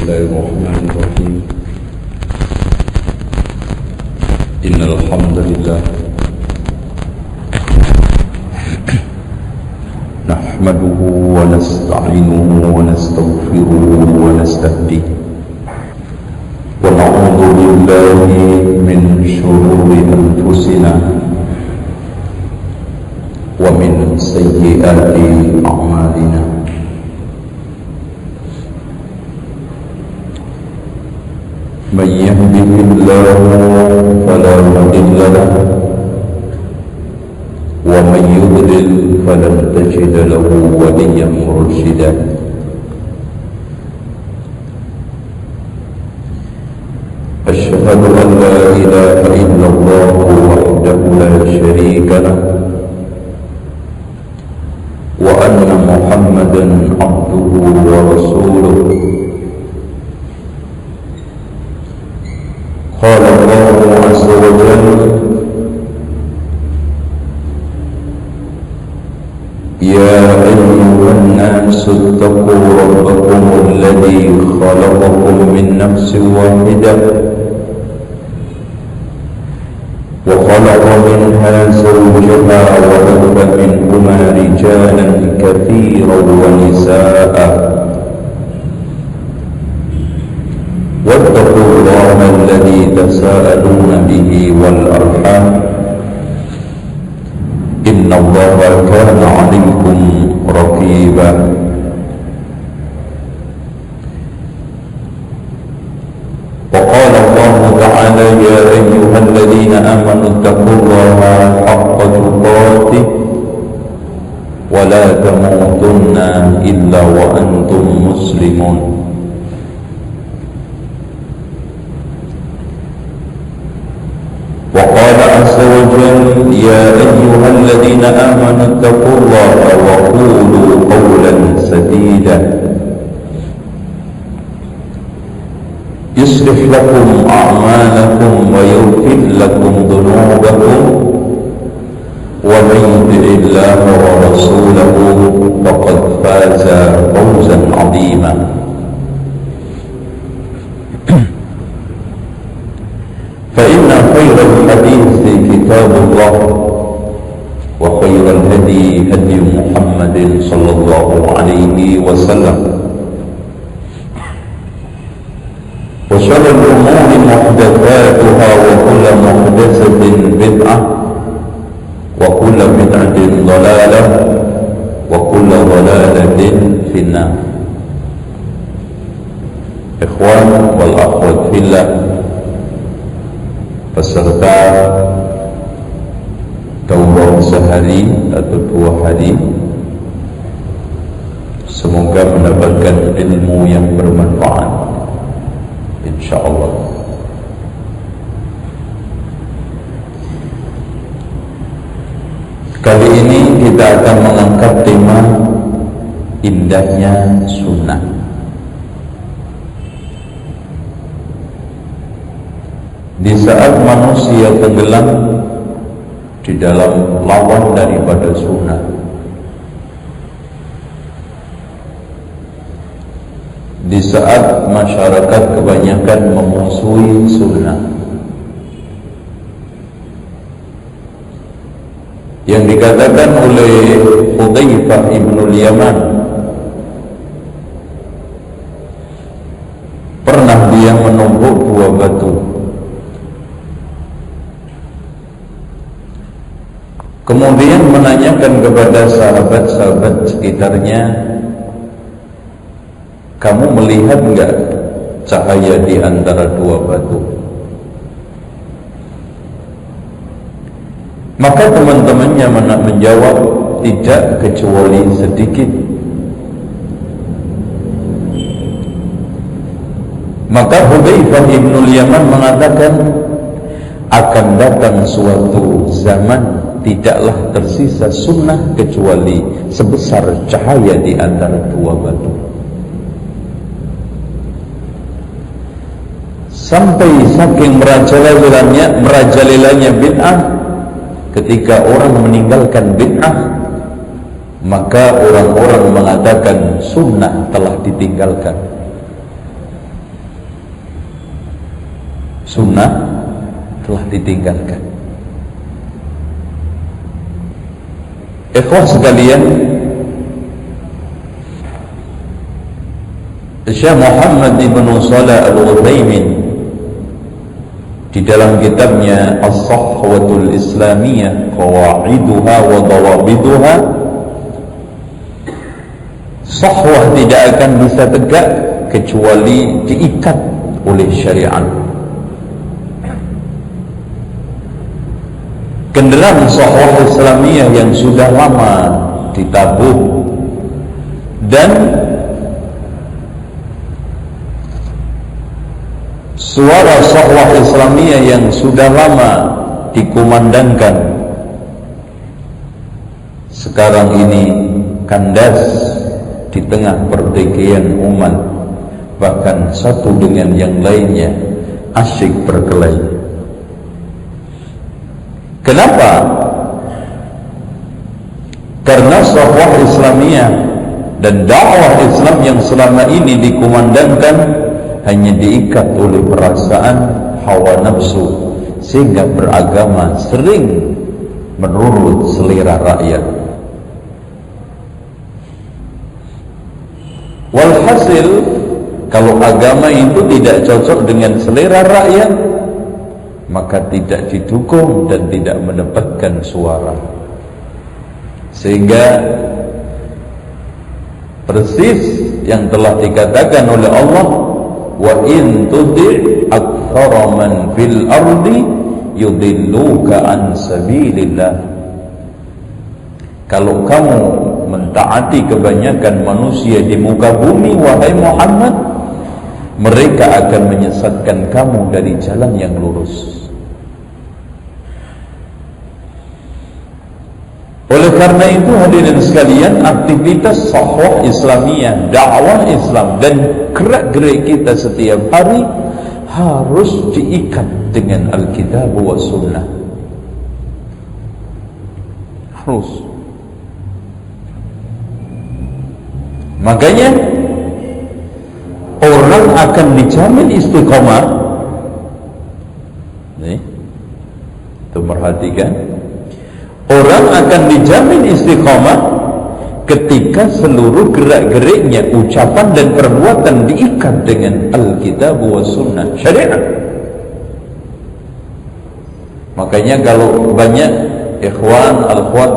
الله الرحمن الرحيم إن الحمد لله نحمده ونستعينه ونستغفره ونستهديه ونعوذ بالله من شرور أنفسنا ومن سيئات أعمالنا من يهده الله فلا مضل له ومن يضلل فلن تجد له وليا مرشدا أشهد أن لا إله إلا الله وحده لا شريك له وأن محمدا عبده ورسوله قال الله عز وجل يا أيها الناس اتقوا ربكم الذي خلقكم من نفس واحدة وخلق منها زوجها وبث منهما رجالا كثيرا ونساء واتقوا الله الذي تساءلون به والأرحام إن الله كان عليكم رقيبا وقال الله تعالى يا أيها الذين آمنوا اتقوا الله حق تقاته ولا تموتن إلا وأنتم مسلمون وقال عز وجل يا أيها الذين آمنوا اتقوا الله وقولوا قولا سديدا يصلح لكم أعمالكم ويغفر لكم ذنوبكم ومن يطع الله ورسوله فقد فاز فوزا عظيما فإن خير الحديث كتاب الله وخير الهدي هدي محمد صلى الله عليه وسلم وشر الأمور محدثاتها وكل محدثة بدعة وكل بدعة ضلالة وكل ضلالة في النار. Ikhwan wal akhwat fillah, peserta daurah sehari atau 2 hari, semoga mendapatkan ilmu yang bermanfaat insyaallah. Kali ini kita akan mengangkat tema indahnya sunnah. Di saat manusia tenggelam di dalam lawan daripada sunnah, di saat masyarakat kebanyakan memusuhi sunnah, yang dikatakan oleh Hudzaifah ibnul Yaman, pernah dia menumpuk 2 batu. Kemudian menanyakan kepada sahabat-sahabat sekitarnya, kamu melihat enggak cahaya di antara 2 batu? Maka teman-temannya menjawab, tidak kecuali sedikit. Maka Hudzaifah ibnul Yaman mengatakan, akan datang suatu zaman tidaklah tersisa sunnah kecuali sebesar cahaya di antara 2 batu. Sampai saking merajalelanya bid'ah, ketika orang meninggalkan bid'ah, maka orang-orang mengatakan sunnah telah ditinggalkan. sunnah telah ditinggalkan. Ikhwan sekalian, Syekh Muhammad ibn Shalih Al-Utsaimin di dalam kitabnya As-Sahwatul Islamiyah Qawaiduha wa Dawabiduha, sahwah tidak akan bisa tegak kecuali diikat oleh syariat. Kendaraan sahwah Islamiyah yang sudah lama ditabuh dan suara sahwah Islamiyah yang sudah lama dikumandangkan sekarang ini kandas di tengah pertikaian umat, bahkan satu dengan yang lainnya asyik berkelahi. Kenapa? Karena sahwah Islamiyah dan dakwah Islam yang selama ini dikumandangkan hanya diikat oleh perasaan hawa nafsu, sehingga beragama sering menurut selera rakyat. Walhasil, kalau agama itu tidak cocok dengan selera rakyat, maka tidak didukung dan tidak mendapatkan suara. Sehingga persis yang telah dikatakan oleh Allah, wa in tuti' aktsara man fil ardi yudilluka an sabilillah. Kalau kamu mentaati kebanyakan manusia di muka bumi, wahai Muhammad, mereka akan menyesatkan kamu dari jalan yang lurus. Oleh karena itu, hadirin sekalian, aktivitas sahwah Islamiyah, dakwah Islam dan gerak-gerik kita setiap hari harus diikat dengan Alkitab wa Sunnah. Harus. Makanya orang akan dijamin istiqomah. Nih, itu perhatikan. Orang akan dijamin istiqomah ketika seluruh gerak-geriknya, ucapan dan perbuatan diikat dengan Alkitab wa Sunnah, syariat. Makanya kalau banyak ikhwan al-akhwat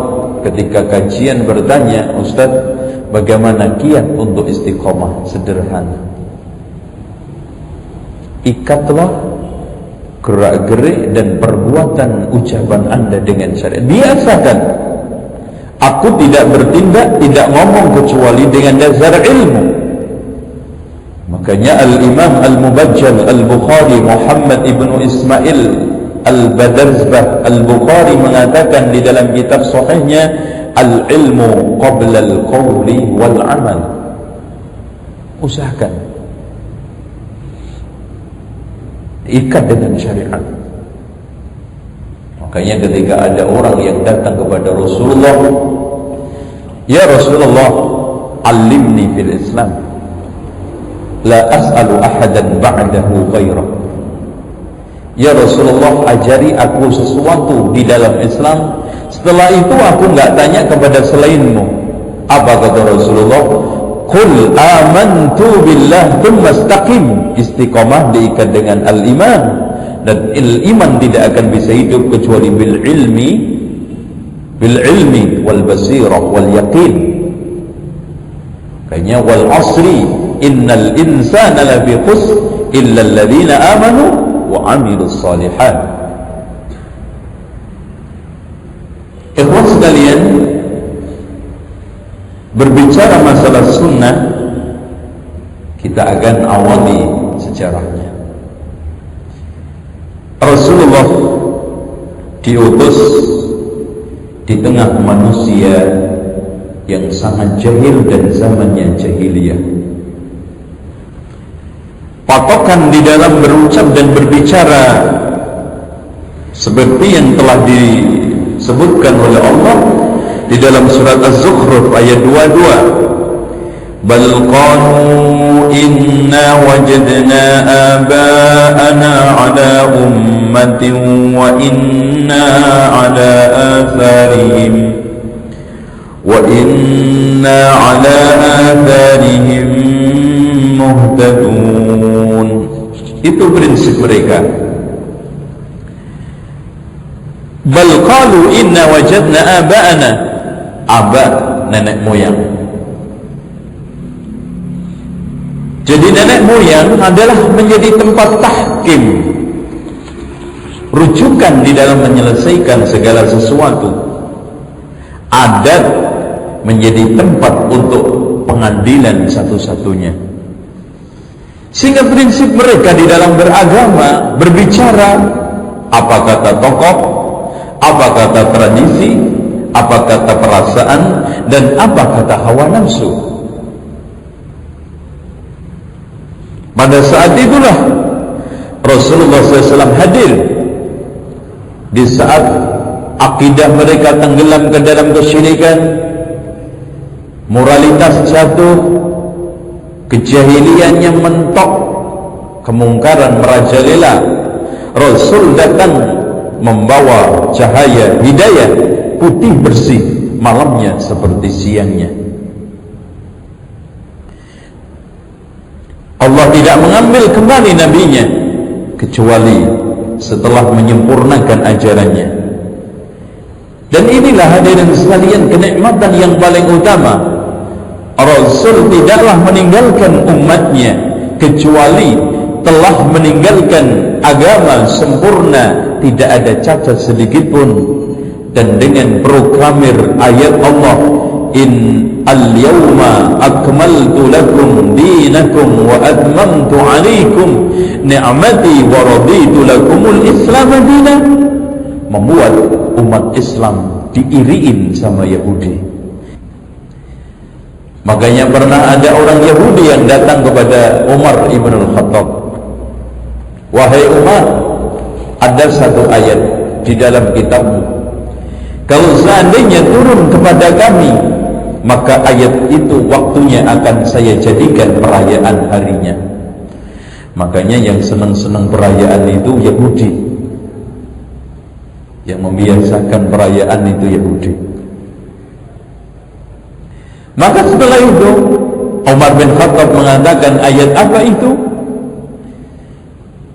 ketika kajian bertanya, Ustaz, bagaimana kiat untuk istiqomah? Sederhana, ikatlah gerak-gerik dan perbuatan ucapan Anda dengan syariat. Biasakan, aku tidak bertindak, tidak ngomong kecuali dengan dasar ilmu. Makanya Al-Imam Al-Mubajjal Al-Bukhari Muhammad ibn Ismail Al-Badarzbah Al-Bukhari mengatakan di dalam kitab sahihnya, al-ilmu qabla al-qawli wal-amal. Usahakan ikat dengan syariat. Makanya ketika ada orang yang datang kepada Rasulullah, ya Rasulullah, alimni fil Islam, la as'alu ahadan ba'dahu ghairah. Ya Rasulullah, ajari aku sesuatu di dalam Islam, setelah itu aku enggak tanya kepada selainmu. Apa kata Rasulullah? Qul amantu billah tsumma istaqim. Istiqamah diikat dengan al-iman, dan iman tidak akan bisa hidup kecuali bil ilmi wal basirah wal yaqin. Kayaknya wal asri innal insana lafi khusr illa alladhina amanu wa amilus shalihat. Ikhwan sekalian, berbicara masalah sunnah, kita akan awali sejarahnya. Rasulullah diutus di tengah manusia yang sangat jahil dan zamannya jahiliyah. Patokan di dalam berucap dan berbicara seperti yang telah disebutkan oleh Allah di dalam surat Az-Zukhruf ayat 22, bal qalu inna wajadna aba'ana ala ummatin wa inna ala atharihim muhtadun. Itu prinsip mereka. Bal qalu inna wajadna aba'ana, aba nenek moyang. Jadi nenek moyang adalah menjadi tempat tahkim, rujukan di dalam menyelesaikan segala sesuatu. Adat menjadi tempat untuk pengadilan satu-satunya. Sehingga prinsip mereka di dalam beragama, berbicara, apa kata tokoh, apa kata tradisi, apa kata perasaan, dan apa kata hawa nafsu. Pada saat itulah Rasulullah SAW hadir di saat akidah mereka tenggelam ke dalam kesyirikan, moralitas jatuh, kejahiliannya mentok, kemungkaran merajalela. Rasul datang membawa cahaya hidayah, putih bersih, malamnya seperti siangnya. Allah tidak mengambil kembali nabinya kecuali setelah menyempurnakan ajarannya. Dan inilah hadirin sekalian kenikmatan yang paling utama. Rasul tidaklah meninggalkan umatnya kecuali telah meninggalkan agama sempurna, tidak ada cacat sedikit pun. Dan dengan proklamir ayat Allah, in al-yawma akmaltu lakum dinakum wa atmamtu alaikum ni'mati wa raditu lakumul islam dinan, membuat umat Islam diiriin sama Yahudi. Makanya pernah ada orang Yahudi yang datang kepada Umar ibn al-Khattab, wahai Umar, ada satu ayat di dalam kitabmu, kalau seandainya turun kepada kami, maka ayat itu waktunya akan saya jadikan perayaan harinya. Makanya yang senang-senang perayaan itu Yahudi, yang membiasakan perayaan itu Yahudi. Maka setelah itu Umar bin Khattab mengatakan, ayat apa itu?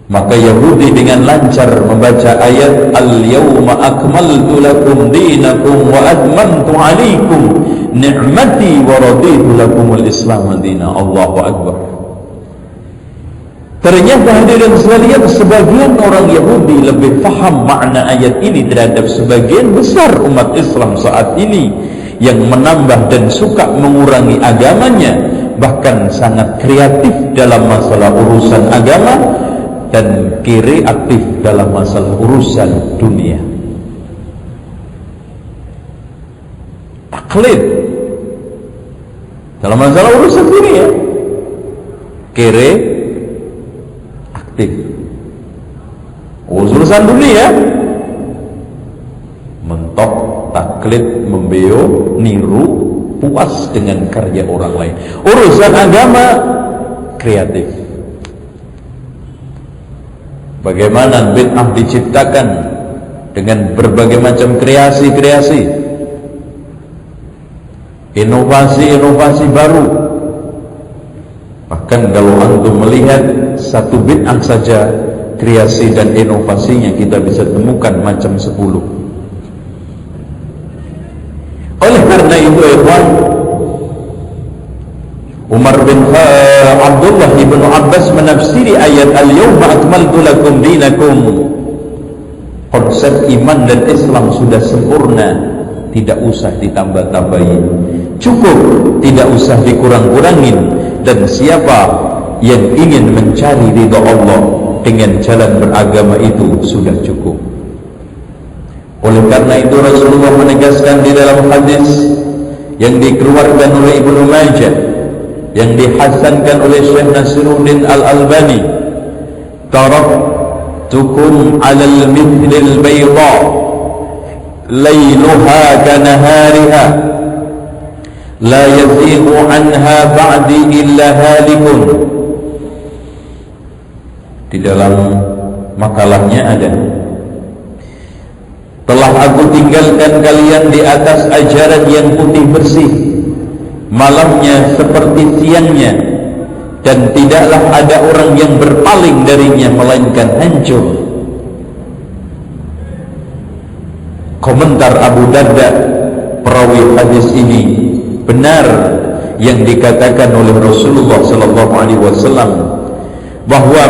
Maka Yahudi dengan lancar membaca ayat al-yawma akmaltu lakum dinakum wa atmamtu alaikum ni'mati wa raditu lakumul islam dinan. Allahu akbar. Ternyata hadirin sekalian, sebagian orang Yahudi lebih faham makna ayat ini terhadap sebagian besar umat Islam saat ini yang menambah dan suka mengurangi agamanya, bahkan sangat kreatif dalam masalah urusan agama dan kiri aktif dalam masalah urusan dunia. Taklid dalam masalah urusan dunia, kiri aktif. Urusan dunia mentok, taklid, membeo, niru, puas dengan karya orang lain. Urusan agama kreatif. Bagaimana bid'ah diciptakan dengan berbagai macam kreasi-kreasi, inovasi-inovasi baru. Bahkan kalau antum melihat satu bid'ah saja, kreasi dan inovasinya kita bisa temukan macam 10. Oleh karena itu ikhwan, Umar bin Abdullah ibn Abbas menafsiri ayat al-yawma akmaltu lakum dinakum. Konsep iman dan Islam sudah sempurna, tidak usah ditambah-tambahi, cukup, tidak usah dikurang-kurangin. Dan siapa yang ingin mencari ridha Allah dengan jalan beragama itu sudah cukup. Oleh karena itu Rasulullah menegaskan di dalam hadis yang dikeluarkan oleh Ibnu Majah, yang dihasankan oleh Syekh Nasiruddin Al-Albani, taraktukum 'alal mithlil bayda layluha kanahariha la yazighu anha ba'di illa halikun. Di dalam Makalahnya ada. Telah aku tinggalkan kalian di atas ajaran yang putih bersih, malamnya seperti siangnya, dan tidaklah ada orang yang berpaling darinya melainkan hancur. Komentar Abu Darda, perawi hadis ini, benar yang dikatakan oleh Rasulullah sallallahu alaihi wasallam bahwa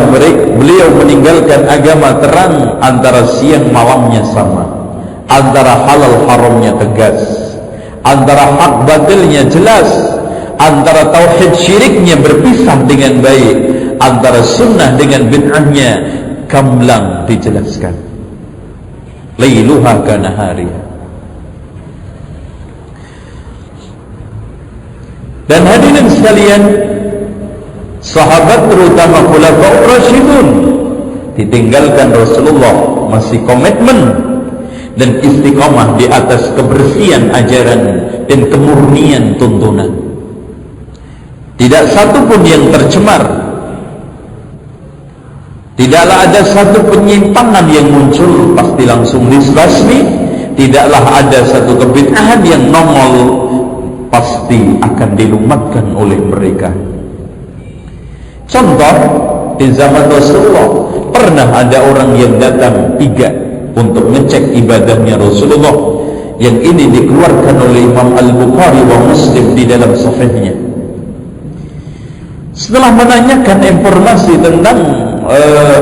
beliau meninggalkan agama terang, antara siang malamnya sama, antara halal haramnya tegas, antara hak batilnya jelas, antara tauhid syiriknya berpisah dengan baik, antara sunnah dengan bid'ahnya gamblang dijelaskan. Lailuha kanahariha. Dan hadirin sekalian, sahabat terutama khulafaur rasyidun ditinggalkan Rasulullah masih komitmen dan istiqamah di atas kebersihan ajaran dan kemurnian tuntunan. Tidak satu pun yang tercemar, tidaklah ada satu penyimpangan yang muncul pasti langsung disbasmi, tidaklah ada satu kebid'ahan yang nongol pasti akan dilumatkan oleh mereka. Contoh, di zaman Rasulullah pernah ada orang yang datang 3 untuk ngecek ibadahnya Rasulullah, yang ini dikeluarkan oleh Imam Al-Bukhari wa Muslim di dalam sahihnya. Setelah menanyakan informasi tentang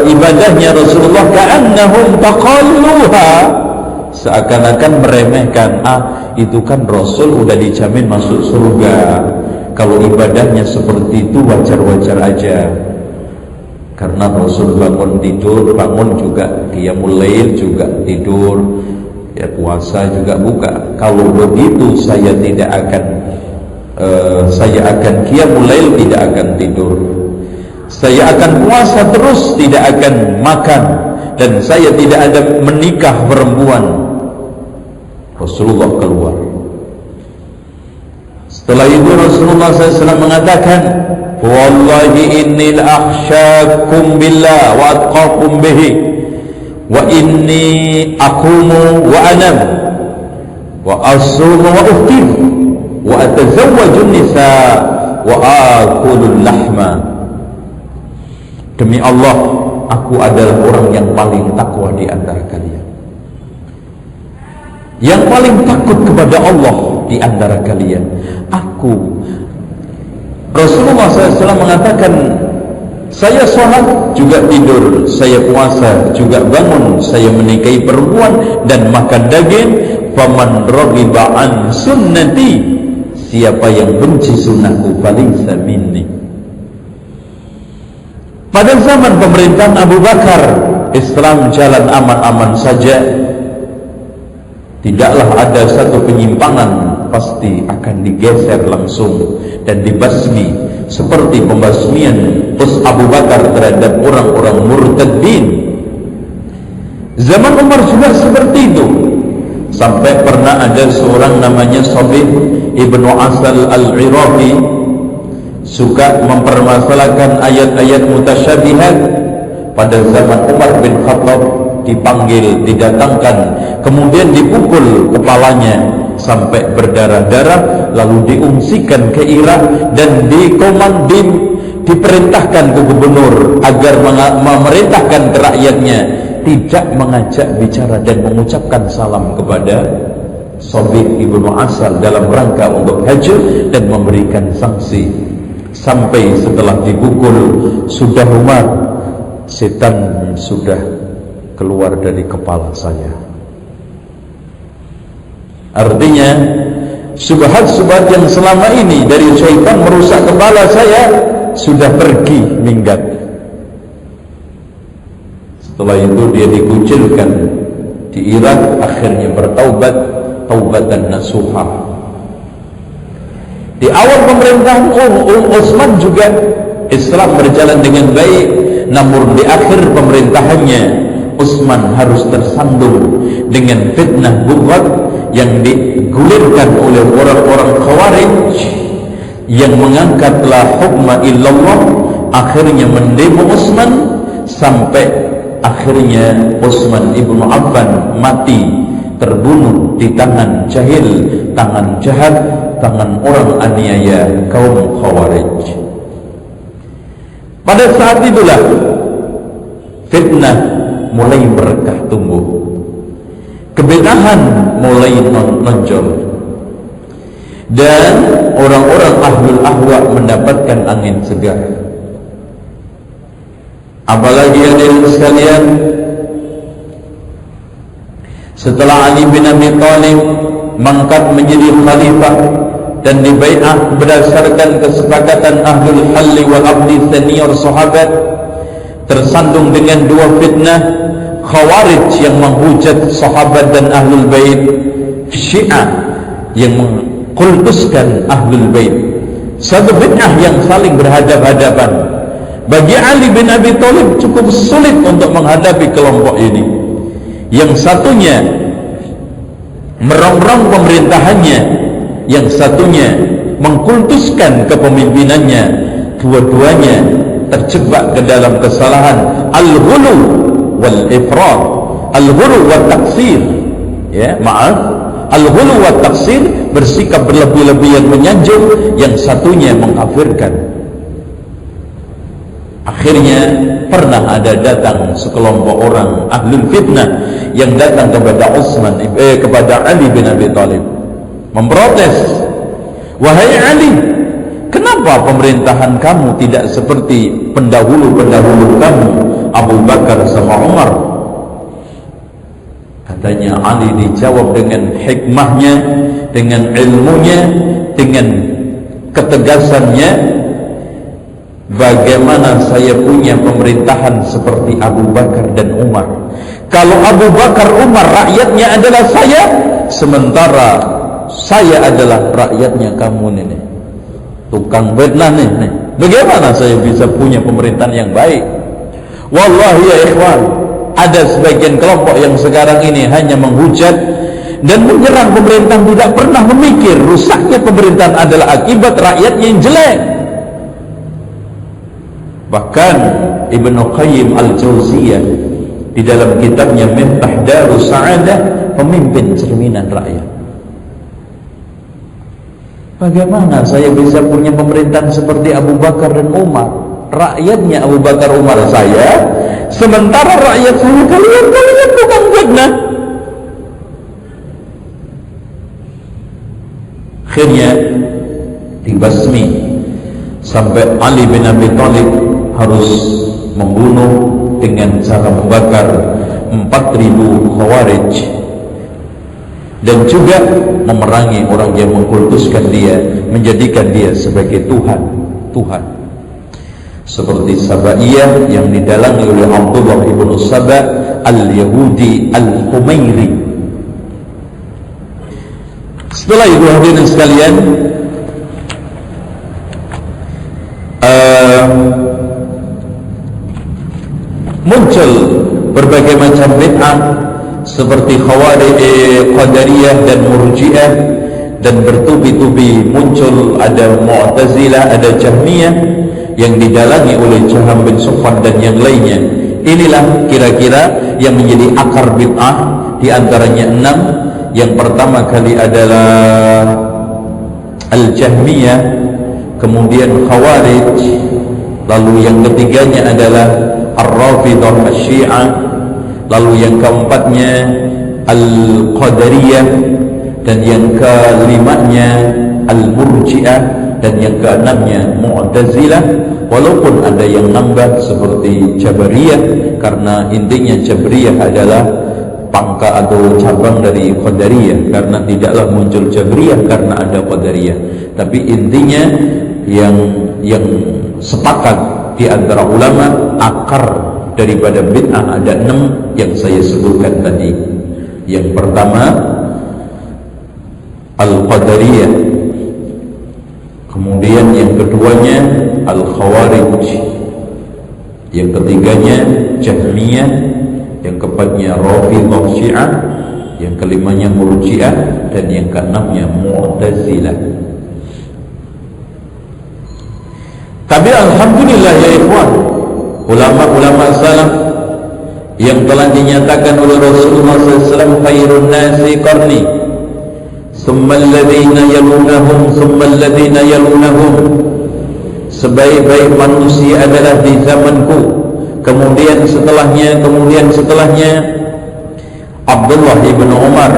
ibadahnya Rasulullah, ka'annahum taqalluha, seakan-akan meremehkan, itu kan Rasul udah dijamin masuk surga, kalau ibadahnya seperti itu wajar-wajar aja. Karena Rasul bangun tidur, bangun juga qiyamul lail, juga tidur, ya puasa juga buka. Kalau begitu saya tidak akan qiyamul lail, tidak akan tidur. Saya akan puasa terus, tidak akan makan, dan saya tidak ada menikah perempuan. Rasulullah keluar. Setelah itu Rasulullah SAW mengatakan, wallahi inni akhsyakum billah wa atqakum bihi, wa inni aqumu wa anam wa asumu wa uftir wa atazawwaju nisa wa akulul lahma. Demi Allah, aku adalah orang yang paling takwa di antara kalian, yang paling takut kepada Allah di antara kalian. Rasulullah SAW mengatakan, saya sholat juga tidur, saya puasa juga bangun, saya menikahi perempuan dan makan daging. Faman raghiba an sunnati, siapa yang benci sunnahku falaysa minni. Pada zaman pemerintahan Abu Bakar, Islam jalan aman-aman saja. Tidaklah ada satu penyimpangan, pasti akan digeser langsung dan dibasmi, seperti pembasmian Abu Bakar terhadap orang-orang murtadin. Zaman Umar juga seperti itu, sampai pernah ada seorang namanya Sabit ibnu Asal al-Iraqi suka mempermasalahkan ayat-ayat mutasyabihat. Pada zaman Umar bin Khattab dipanggil, didatangkan, kemudian dipukul kepalanya sampai berdarah-darah, lalu diungsikan ke Irak dan diperintahkan ke gubernur agar memerintahkan ke rakyatnya tidak mengajak bicara dan mengucapkan salam kepada Sabit ibnu Asal dalam rangka untuk hajar dan memberikan sanksi. Sampai setelah dipukul, sudah Umar, setan sudah keluar dari kepala saya. Artinya, subhat-subhat yang selama ini dari syaitan merusak kepala saya sudah pergi minggat. Setelah itu dia dikucilkan di Irak, akhirnya bertaubat, taubatan nasuha. Di awal pemerintahan Utsman juga Islam berjalan dengan baik, namun di akhir pemerintahannya Utsman harus tersandung dengan fitnah bughat yang digulirkan oleh orang-orang Khawarij yang mengangkat la hukma illallah. Akhirnya mendemo Utsman sampai akhirnya Utsman ibnu Affan mati terbunuh di tangan jahil, tangan jahat, tangan orang aniaya kaum Khawarij. Pada saat itulah fitnah mulai berkah tumbuh, kebid'ahan mulai menonjol, dan orang-orang ahlul ahwa mendapatkan angin segar. Apalagi hadirin sekalian, setelah Ali bin Abi Thalib mangkat menjadi khalifah dan dibai'ah berdasarkan kesepakatan ahlul halli wal aqdi senior sahabat, tersandung dengan dua fitnah, Khawarij yang menghujat sahabat dan ahlul bait, Syiah yang mengkultuskan ahlul bait. Satu fitnah yang saling berhadap-hadapan. Bagi Ali bin Abi Thalib cukup sulit untuk menghadapi kelompok ini. Yang satunya merongrong pemerintahannya, yang satunya mengkultuskan kepemimpinannya. Dua-duanya terjebak ke dalam kesalahan al-ghulu wal ifrat, al-ghulu wat taksir. Ya, maaf, al-ghulu wat taksir, bersikap berlebih-lebihan menyanjung, yang satunya mengkafirkan. Akhirnya pernah ada datang sekelompok orang ahlul fitnah yang datang kepada kepada Ali bin Abi Thalib memprotes, "Wahai Ali, kenapa pemerintahan kamu tidak seperti pendahulu-pendahulu kamu, Abu Bakar sama Umar?" Katanya Ali dijawab dengan hikmahnya, dengan ilmunya, dengan ketegasannya, "Bagaimana saya punya pemerintahan seperti Abu Bakar dan Umar? Kalau Abu Bakar, Umar rakyatnya adalah saya, sementara saya adalah rakyatnya kamu nih, tukang fitnah nih. Bagaimana saya bisa punya pemerintahan yang baik?" Wallahi ya ikhwan, ada sebagian kelompok yang sekarang ini hanya menghujat dan menyerang pemerintahan, tidak pernah memikir rusaknya pemerintahan adalah akibat rakyatnya yang jelek. Bahkan Ibnu Qayyim Al-Jauziyah di dalam kitabnya Miftah Darus Sa'adah, pemimpin cerminan rakyat. Bagaimana saya bisa punya pemerintahan seperti Abu Bakar dan Umar? Rakyatnya Abu Bakar Umar saya, sementara rakyat saya kalian bukan fitnah. Akhirnya dibasmi sampai Ali bin Abi Thalib harus membunuh dengan cara membakar 4.000 Khawarij, dan juga memerangi orang yang mengkultuskan dia, menjadikan dia sebagai Tuhan. Seperti Sabaiyah yang didalangi oleh Abdullah ibnu Saba al-Yahudi al-Humairi. Setelah itu hadirin sekalian, muncul berbagai macam bid'ah seperti Khawarij, Qadariyah dan Murji'ah, dan bertubi-tubi muncul ada Mu'tazilah, ada Jahmiyah yang didalangi oleh Jaham bin Sufyan dan yang lainnya. Inilah kira-kira yang menjadi akar bid'ah, di antaranya 6. Yang pertama kali adalah Al-Jahmiyah, kemudian Khawarij, lalu yang ketiganya adalah Ar-Rafidah Asy-Syiah, lalu yang keempatnya Al-Qadariyah, dan yang kelimanya Al-Murji'ah, dan yang keenamnya Mu'tazilah. Walaupun ada yang nambah seperti Jabariyah, karena intinya Jabariyah adalah pangkat atau cabang dari Qadariyah, karena tidaklah muncul Jabariyah karena ada Qadariyah. Tapi intinya yang sepakat di antara ulama, akar daripada bid'ah ada 6 yang saya sebutkan tadi. Yang pertama Al-Qadariyah, kemudian yang keduanya Al-Khawarij, yang ketiganya Jahmiyah, yang keempatnya Rafidah Syiah, yang kelimanya Murji'ah, dan yang keenamnya Mu'tazilah. Tapi alhamdulillah ya ikhwan, ulama-ulama salaf telah dinyatakan oleh Rasulullah SAW, khairun nasi qarni, thumma alladhina yalunahum, thumma alladhina yalunahum. Sebaik-baik manusia adalah di zamanku, kemudian setelahnya. Abdullah ibn Umar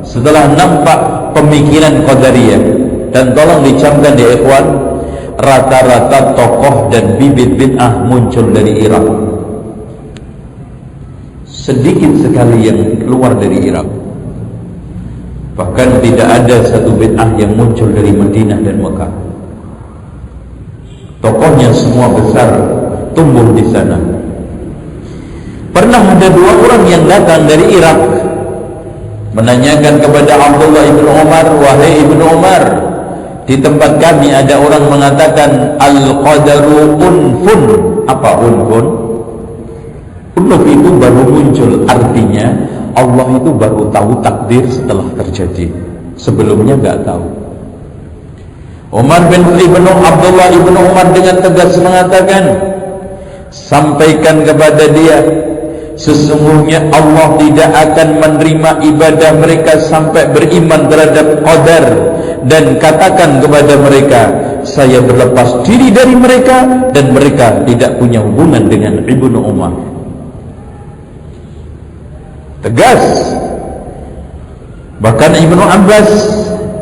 setelah nampak pemikiran Qadariyah, dan tolong dicamkan di ikhwan, rata-rata tokoh dan bibit bid'ah muncul dari Irak. Sedikit sekali yang keluar dari Irak. Bahkan tidak ada satu bid'ah yang muncul dari Madinah dan Mekah. Tokohnya semua besar, tumbuh di sana. Pernah ada dua orang yang datang dari Irak menanyakan kepada Abdullah ibn Umar, wahai ibn Umar, di tempat kami ada orang mengatakan al-qadaru unfun. Apa unfun? Unuf itu baru muncul, artinya Allah itu baru tahu takdir setelah terjadi, sebelumnya enggak tahu. Abdullah ibn Umar dengan tegas mengatakan, sampaikan kepada dia, sesungguhnya Allah tidak akan menerima ibadah mereka sampai beriman terhadap qadar, dan katakan kepada mereka, saya berlepas diri dari mereka dan mereka tidak punya hubungan dengan Ibnu Umar. Tegas. Bahkan Ibnu Abbas,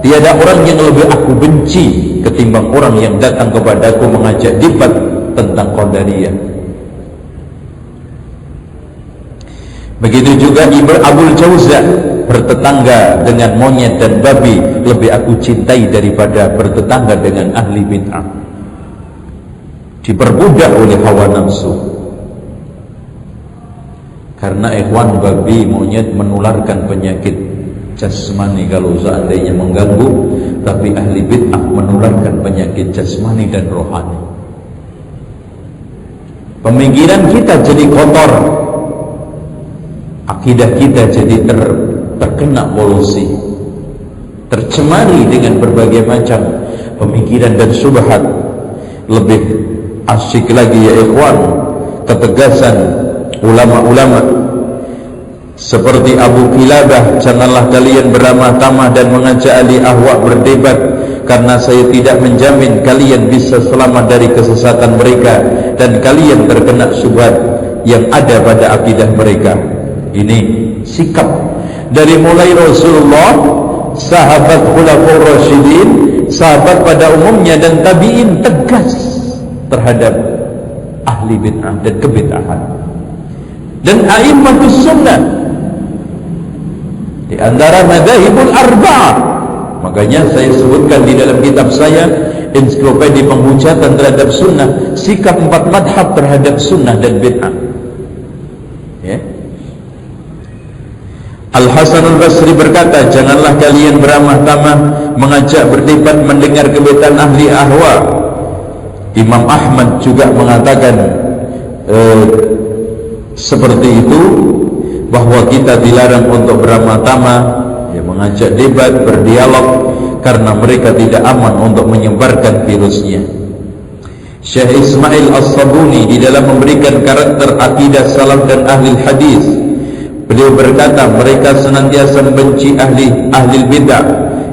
tiada orang yang lebih aku benci ketimbang orang yang datang kepadaku mengajak debat tentang Qadariyah. Begitu juga Abul Jauzah, bertetangga dengan monyet dan babi lebih aku cintai daripada bertetangga dengan ahli bid'ah. Diperbudak oleh hawa nafsu. Karena ikhwan, babi monyet menularkan penyakit jasmani kalau seandainya mengganggu, tapi ahli bid'ah menularkan penyakit jasmani dan rohani. Pemikiran kita jadi kotor, akidah kita jadi terkena polusi, tercemari dengan berbagai macam pemikiran dan syubhat. Lebih asyik lagi ya ikhwan, ketegasan ulama-ulama seperti Abu Kilabah, janganlah kalian beramah tamah dan mengajak ahli ahwa berdebat, karena saya tidak menjamin kalian bisa selamat dari kesesatan mereka dan kalian terkena syubhat yang ada pada akidah mereka. Ini sikap dari mulai Rasulullah, sahabat khulafaur rasyidin, sahabat pada umumnya dan tabi'in, tegas terhadap ahli bid'ah dan kebid'ahan. Dan a'immatus sunnah di antara madzhabul arba'ah. Makanya saya sebutkan di dalam kitab saya, Ensiklopedia Penghujatan terhadap Sunnah, sikap 4 madhab terhadap sunnah dan bid'ah. Ya. Al-Hasan al-Basri berkata, janganlah kalian beramah tamah mengajak berdebat mendengar kebid'ahan ahli ahwa. Imam Ahmad juga mengatakan seperti itu, bahwa kita dilarang untuk beramah tamah, ya, mengajak debat, berdialog, karena mereka tidak aman untuk menyebarkan virusnya. Syekh Ismail As-Sabuni di dalam memberikan karakter akidah salaf dan ahli hadis, beliau berkata, mereka senantiasa membenci ahli bid'ah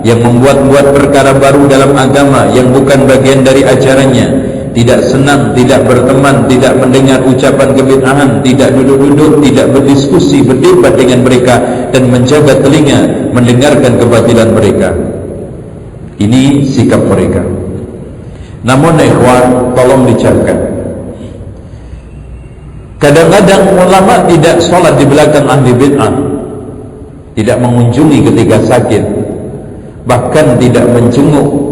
yang membuat-buat perkara baru dalam agama yang bukan bagian dari ajarannya. Tidak senang, tidak berteman, tidak mendengar ucapan kebid'ahan, tidak duduk-duduk, tidak berdiskusi, berdebat dengan mereka, dan menjaga telinga mendengarkan kebatilan mereka. Ini sikap mereka. Namun ikhwan, tolong dicamkan, kadang-kadang ulama tidak sholat di belakang ahli bid'ah, tidak mengunjungi ketika sakit, bahkan tidak menjenguk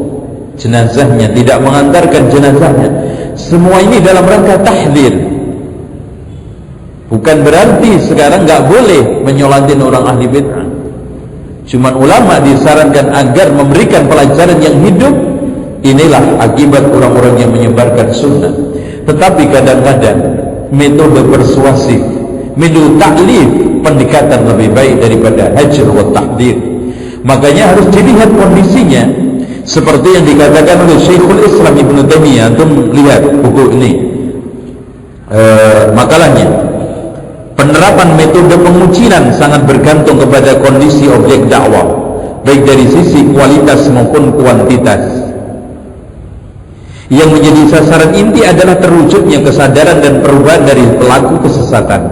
jenazahnya, tidak mengantarkan jenazahnya. Semua ini dalam rangka tahdzir. Bukan berarti sekarang nggak boleh menyolatin orang ahli bid'ah. Cuman ulama disarankan agar memberikan pelajaran yang hidup. Inilah akibat orang-orang yang menyebarkan sunnah. Tetapi kadang-kadang metode persuasif, metode taklif, pendekatan lebih baik daripada hajr wa tahdzir. Makanya harus dilihat kondisinya. Seperti yang dikatakan oleh Syekhul Islam Ibn Taimiyah. Antum lihat buku ini, makalahnya, Penerapan metode pengucilan sangat bergantung kepada kondisi objek dakwah, baik dari sisi kualitas maupun kuantitas. Yang menjadi sasaran inti adalah terwujudnya kesadaran dan perubahan dari pelaku kesesatan.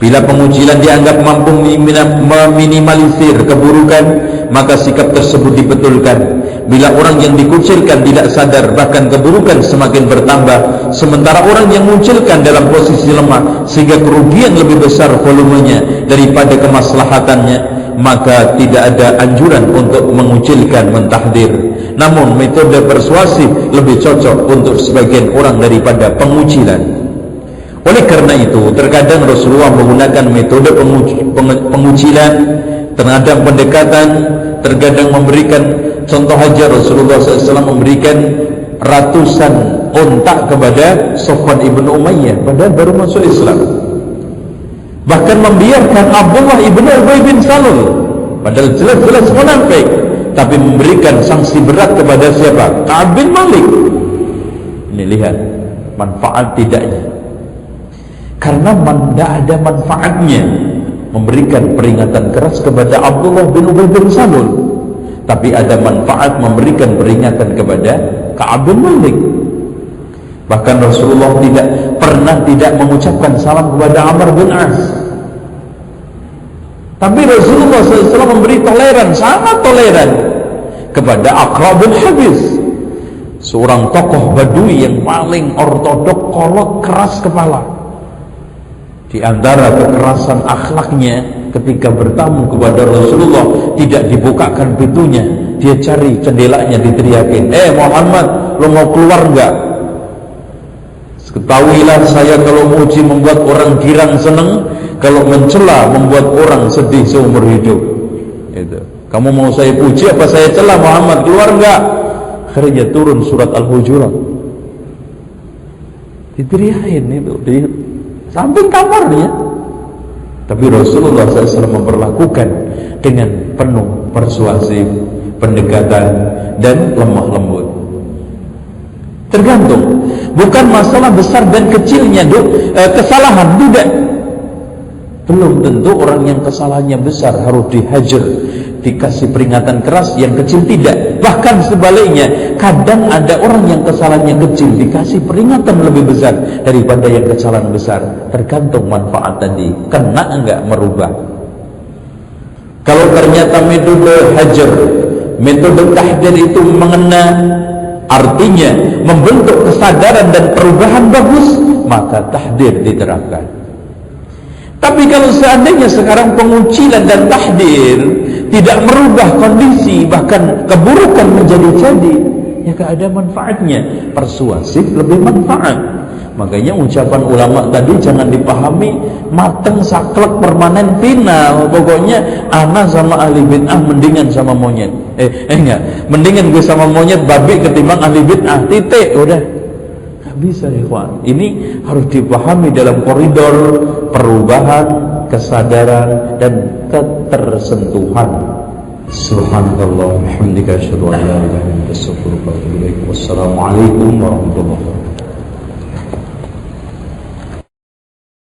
Bila pengucilan dianggap mampu meminimalisir keburukan, maka sikap tersebut dibetulkan. Bila orang yang dikucilkan tidak sadar, bahkan keburukan semakin bertambah, sementara orang yang mengucilkan dalam posisi lemah sehingga kerugian lebih besar volumenya daripada kemaslahatannya, maka tidak ada anjuran untuk mengucilkan, mentahdir. Namun metode persuasif lebih cocok untuk sebagian orang daripada pengucilan. Oleh karena itu, terkadang Rasulullah menggunakan metode pengucilan, terkadang pendekatan, terkadang memberikan contoh aja. Rasulullah SAW memberikan ratusan ontak kepada Sofwan ibn Umayyah padahal baru masuk Islam. Bahkan membiarkan Abdullah ibn Ubay bin Salul padahal jelas-jelas munafik, tapi memberikan sanksi berat kepada siapa? Ka'ab bin Malik. Ini lihat manfaat tidaknya. Karena tidak ada manfaatnya memberikan peringatan keras kepada Abdullah bin Ubay bin Salul, tapi ada manfaat memberikan peringatan kepada Ka'ab bin Malik. Bahkan Rasulullah tidak mengucapkan salam kepada Amr bin As, tapi Rasulullah SAW memberi toleran, sangat toleran kepada Aqra bin Habis, seorang tokoh Badui yang paling ortodok, kolot, keras kepala. Di antara kekerasan akhlaknya, ketika bertamu kepada Rasulullah tidak dibukakan pintunya, dia cari jendelanya, diteriakin, Muhammad, lo mau keluar enggak? Ketahuilah saya kalau muji membuat orang girang seneng, kalau mencela membuat orang sedih seumur hidup. Itu. Kamu mau saya puji apa saya cela Muhammad? Keluar enggak? Akhirnya turun surat Al-Hujurat. Diteriakin itu di samping kamarnya. Tapi Rasulullah SAW memperlakukan dengan penuh persuasif, pendekatan, dan lemah lembut. Tergantung, bukan masalah besar dan kecilnya kesalahan, tidak. Belum tentu orang yang kesalahannya besar harus dihajar, dikasih peringatan keras, yang kecil tidak. Bahkan sebaliknya, kadang ada orang yang kesalahannya kecil dikasih peringatan lebih besar daripada yang kesalahan besar. Tergantung manfaat tadi, kena enggak merubah. Kalau ternyata metode hajar, metode tahdir itu mengena, artinya membentuk kesadaran dan perubahan bagus, maka tahdir diterapkan. Tapi kalau seandainya sekarang pengucilan dan tahdir tidak merubah kondisi, bahkan keburukan menjadi-jadi, ya gak ada manfaatnya. Persuasif lebih manfaat. Makanya ucapan ulama tadi jangan dipahami mateng, saklek, permanen, final. Pokoknya ana sama ahli bid'ah mendingan sama monyet. Enggak, mendingan gue sama monyet babi ketimbang ahli bid'ah, titik, udah. Gak bisa ya kawan. Ini harus dipahami dalam koridor perubahan, kesadaran, dan ketersentuhan. Subhanallah, hamdika, asyhadu an la ilaha illa anta, astaghfiruka wa atubu ilaik. Wassalamualaikum warahmatullahi wabarakatuh.